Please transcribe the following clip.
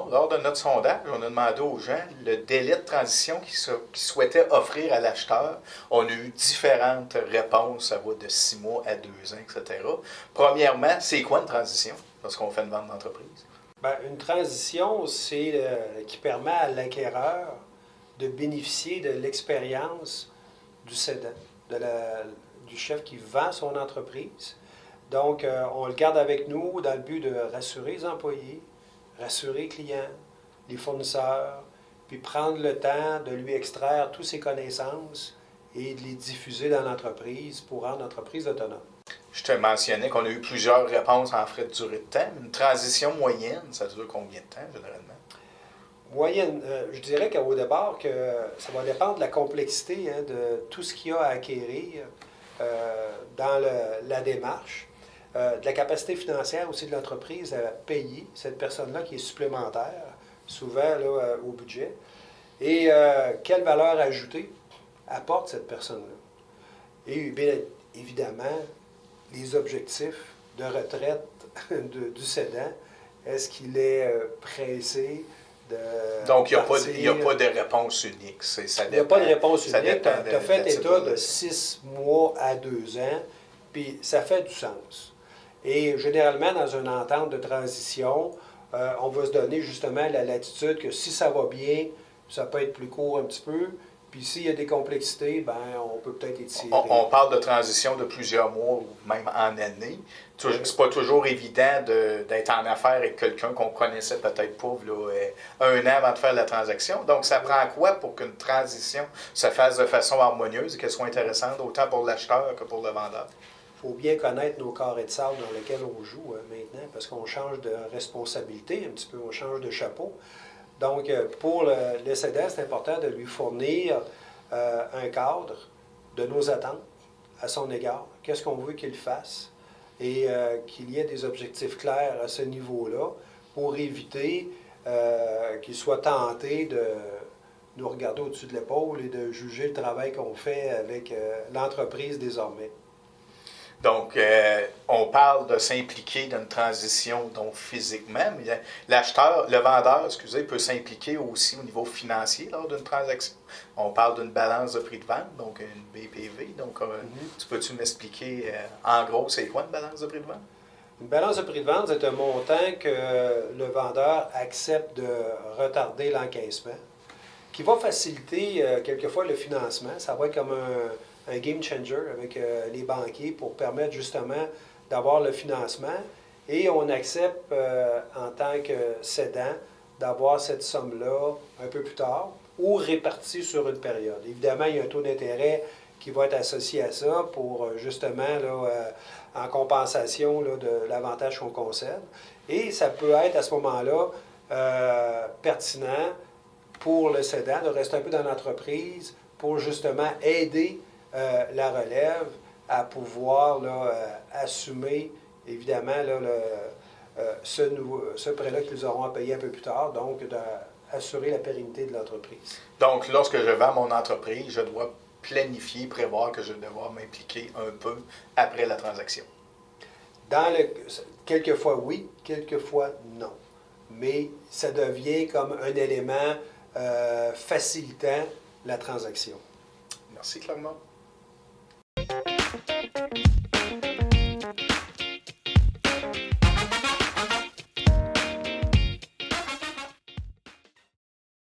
lors de notre sondage, on a demandé aux gens le délai de transition qu'ils souhaitaient offrir à l'acheteur. On a eu différentes réponses, ça va de 6 mois à 2 ans, etc. Premièrement, c'est quoi une transition lorsqu'on fait une vente d'entreprise? Bien, une transition, c'est qui permet à l'acquéreur de bénéficier de l'expérience du cédant, du chef qui vend son entreprise. Donc, on le garde avec nous dans le but de rassurer les employés, rassurer les clients, les fournisseurs, puis prendre le temps de lui extraire toutes ses connaissances et de les diffuser dans l'entreprise pour rendre l'entreprise autonome. Je te mentionnais qu'on a eu plusieurs réponses en frais de durée de temps. Une transition moyenne, ça dure combien de temps, généralement? Moyenne, je dirais qu'au départ, que ça va dépendre de la complexité de tout ce qu'il y a à acquérir dans la démarche, de la capacité financière aussi de l'entreprise à payer cette personne-là qui est supplémentaire, souvent là, au budget, et quelle valeur ajoutée apporte cette personne-là. Et bien évidemment, les objectifs de retraite du cédant, est-ce qu'il est pressé de Donc, il n'y a pas de réponse unique. Il n'y a pas de réponse unique. Tu as fait état de 6 mois à 2 ans, puis ça fait du sens. Et généralement, dans une entente de transition, on va se donner justement la latitude que si ça va bien, ça peut être plus court un petit peu. Puis s'il y a des complexités, ben on peut peut-être étirer. On parle de transition de plusieurs mois ou même en année. C'est pas toujours évident d'être en affaires avec quelqu'un qu'on connaissait peut-être pas là, 1 an avant de faire la transaction. Donc, ça prend quoi pour qu'une transition se fasse de façon harmonieuse et qu'elle soit intéressante autant pour l'acheteur que pour le vendeur? Il faut bien connaître nos carrés de sable dans lesquels on joue maintenant, parce qu'on change de responsabilité un petit peu, on change de chapeau. Donc, pour le cédant, c'est important de lui fournir un cadre de nos attentes à son égard. Qu'est-ce qu'on veut qu'il fasse? Et qu'il y ait des objectifs clairs à ce niveau-là pour éviter qu'il soit tenté de nous regarder au-dessus de l'épaule et de juger le travail qu'on fait avec l'entreprise désormais. Donc, on parle de s'impliquer dans une transition donc physiquement, mais le vendeur, excusez, peut s'impliquer aussi au niveau financier lors d'une transaction. On parle d'une balance de prix de vente, donc une BPV. Donc, tu peux-tu m'expliquer en gros, c'est quoi une balance de prix de vente? Une balance de prix de vente, c'est un montant que le vendeur accepte de retarder l'encaissement, qui va faciliter quelquefois le financement. Ça va être comme un game changer avec les banquiers pour permettre justement d'avoir le financement. Et on accepte en tant que cédant d'avoir cette somme-là un peu plus tard ou répartie sur une période. Évidemment, il y a un taux d'intérêt qui va être associé à ça pour justement, là, en compensation là, de l'avantage qu'on concède. Et ça peut être à ce moment-là pertinent pour le cédant de rester un peu dans l'entreprise pour justement aider la relève à pouvoir là, assumer évidemment là, ce prêt-là qu'ils auront à payer un peu plus tard, donc d'assurer la pérennité de l'entreprise. Donc, lorsque je vends mon entreprise, je dois planifier, prévoir que je vais devoir m'impliquer un peu après la transaction. Quelquefois oui, quelquefois non. Mais ça devient comme un élément facilitant la transaction. Merci, Clermont.